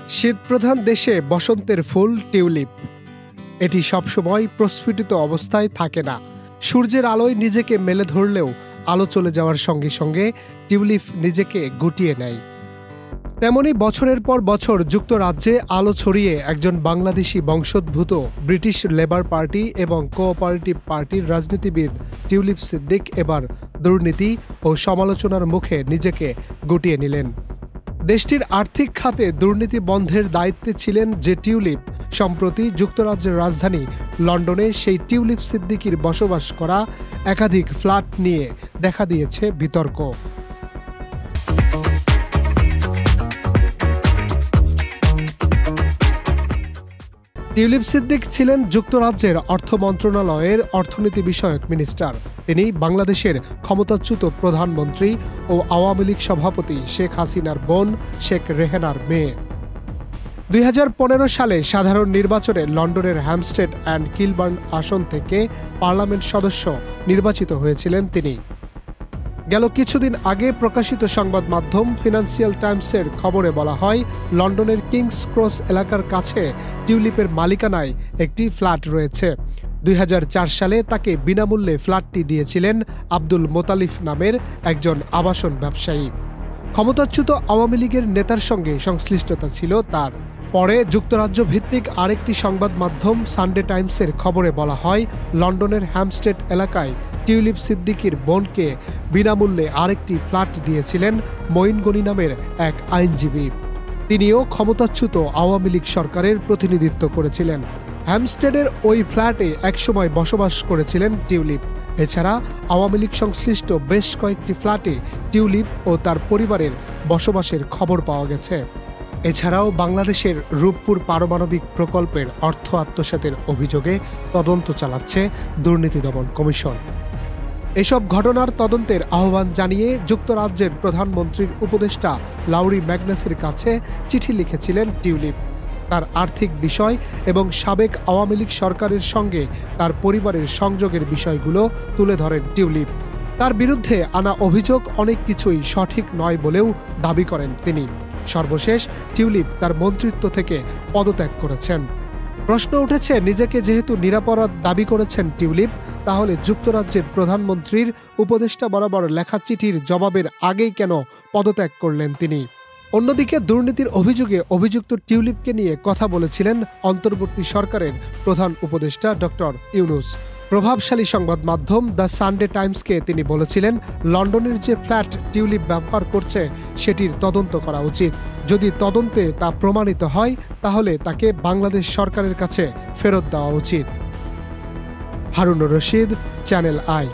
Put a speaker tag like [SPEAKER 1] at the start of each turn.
[SPEAKER 1] শীতপ্রধান দেশে বসন্তের ফুল টিউলিপ। এটি সবসময় প্রস্ফুটিত অবস্থায় থাকে না। সূর্যের আলোয় নিজেকে মেলে ধরলেও আলো চলে যাওয়ার সঙ্গে সঙ্গে টিউলিপ নিজেকে গুটিয়ে নেয়। তেমনি বছরের পর বছর যুক্তরাজ্যে আলো ছড়িয়ে একজন বাংলাদেশি বংশোদ্ভূত ব্রিটিশ লেবার পার্টি এবং কোঅপারেটিভ পার্টির রাজনীতিবিদ টিউলিপ সিদ্দিক এবার দুর্নীতি ও সমালোচনার মুখে নিজেকে গুটিয়ে নিলেন। দেশটির আর্থিক খাতে দুর্নীতি বন্ধের দায়িত্বে ছিলেন যে টিউলিপ, সম্প্রতি যুক্তরাজ্যের রাজধানী লন্ডনে সেই টিউলিপ সিদ্দিকির বসবাস করা একাধিক ফ্ল্যাট নিয়ে দেখা দিয়েছে বিতর্ক। টিউলিপ সিদ্দিক ছিলেন যুক্তরাজ্যের অর্থ মন্ত্রণালয়ের অর্থনীতি বিষয়ক মিনিস্টার। তিনি বাংলাদেশের ক্ষমতাচ্যুত প্রধানমন্ত্রী ও আওয়ামী লীগ সভাপতি শেখ হাসিনার বোন শেখ রেহেনার মেয়ে। 2015 সালে সাধারণ নির্বাচনে লন্ডনের হ্যামস্টেড অ্যান্ড কিলবার্ন আসন থেকে পার্লামেন্ট সদস্য নির্বাচিত হয়েছিলেন তিনি। গেল কিছুদিন আগে প্রকাশিত সংবাদ মাধ্যম ফিনান্সিয়াল টাইমসের খবরে বলা হয়, লন্ডনের কিংস ক্রস এলাকার কাছে টিউলিপের মালিকানায় একটি ফ্ল্যাট রয়েছে। 2004 সালে তাকে বিনামূল্যে ফ্ল্যাটটি দিয়েছিলেন আব্দুল মোতালিফ নামের একজন আবাসন ব্যবসায়ী। ক্ষমতাচ্যুত আওয়ামী লীগের নেতার সঙ্গে সংশ্লিষ্টতা ছিল তার। পরে যুক্তরাজ্য ভিত্তিক আরেকটি সংবাদ মাধ্যম সানডে টাইমসের খবরে বলা হয়, লন্ডনের হ্যামস্টেড এলাকায় টিউলিপ সিদ্দিকির বোনকে বিনামূল্যে আরেকটি ফ্ল্যাট দিয়েছিলেন মঈন গনি নামের এক আইনজীবী। তিনিও ক্ষমতাচ্যুত আওয়ামী লীগ সরকারের প্রতিনিধিত্ব করেছিলেন। হ্যামস্টেডের ওই ফ্ল্যাটে একসময় বসবাস করেছিলেন টিউলিপ। এছাড়া আওয়ামী লীগ সংশ্লিষ্ট বেশ কয়েকটি ফ্ল্যাটে টিউলিপ ও তার পরিবারের বসবাসের খবর পাওয়া গেছে। এছাড়াও বাংলাদেশের রূপপুর পারমাণবিক প্রকল্পের অর্থ আত্মসাতের অভিযোগে তদন্ত চালাচ্ছে দুর্নীতি দমন কমিশন। এসব ঘটনার তদন্তের আহ্বান জানিয়ে যুক্তরাজ্যের প্রধানমন্ত্রীর উপদেষ্টা লাউরি ম্যাগনাসের কাছে চিঠি লিখেছিলেন টিউলিপ। তার আর্থিক বিষয় এবং সাবেক আওয়ামী লীগ সরকারের সঙ্গে তার পরিবারের সংযোগের বিষয়গুলো তুলে ধরেন টিউলিপ। তার বিরুদ্ধে আনা অভিযোগ অনেক কিছুই সঠিক নয় বলেও দাবি করেন তিনি। সর্বশেষ টিউলিপ তার মন্ত্রিত্ব থেকে পদত্যাগ করেছেন। প্রশ্ন উঠেছে, নিজেকে যেহেতু নিরাপরাধ দাবি করেছেন টিউলিপ, তাহলে যুক্তরাজ্যের প্রধানমন্ত্রীর উপদেষ্টা বরাবর লেখা চিঠির জবাবের আগেই কেন পদত্যাগ করলেন তিনি? অন্যদিকে দুর্নীতির অভিযোগে অভিযুক্ত টিউলিপকে নিয়ে কথা বলেছিলেন অন্তর্বর্তী সরকারের প্রধান উপদেষ্টা ডক্টর ইউনূস। প্রভাবশালী সংবাদ মাধ্যম দ্য সানডে টাইমসকে তিনি বলেছিলেন, লন্ডনের যে ফ্ল্যাট টিউলিপ ব্যবহার করছে সেটির তদন্ত করা উচিত। যদি তদন্তে তা প্রমাণিত হয় তাহলে তাকে বাংলাদেশ সরকারের কাছে ফেরত দেওয়া উচিত। Harunur Rashid, channel I.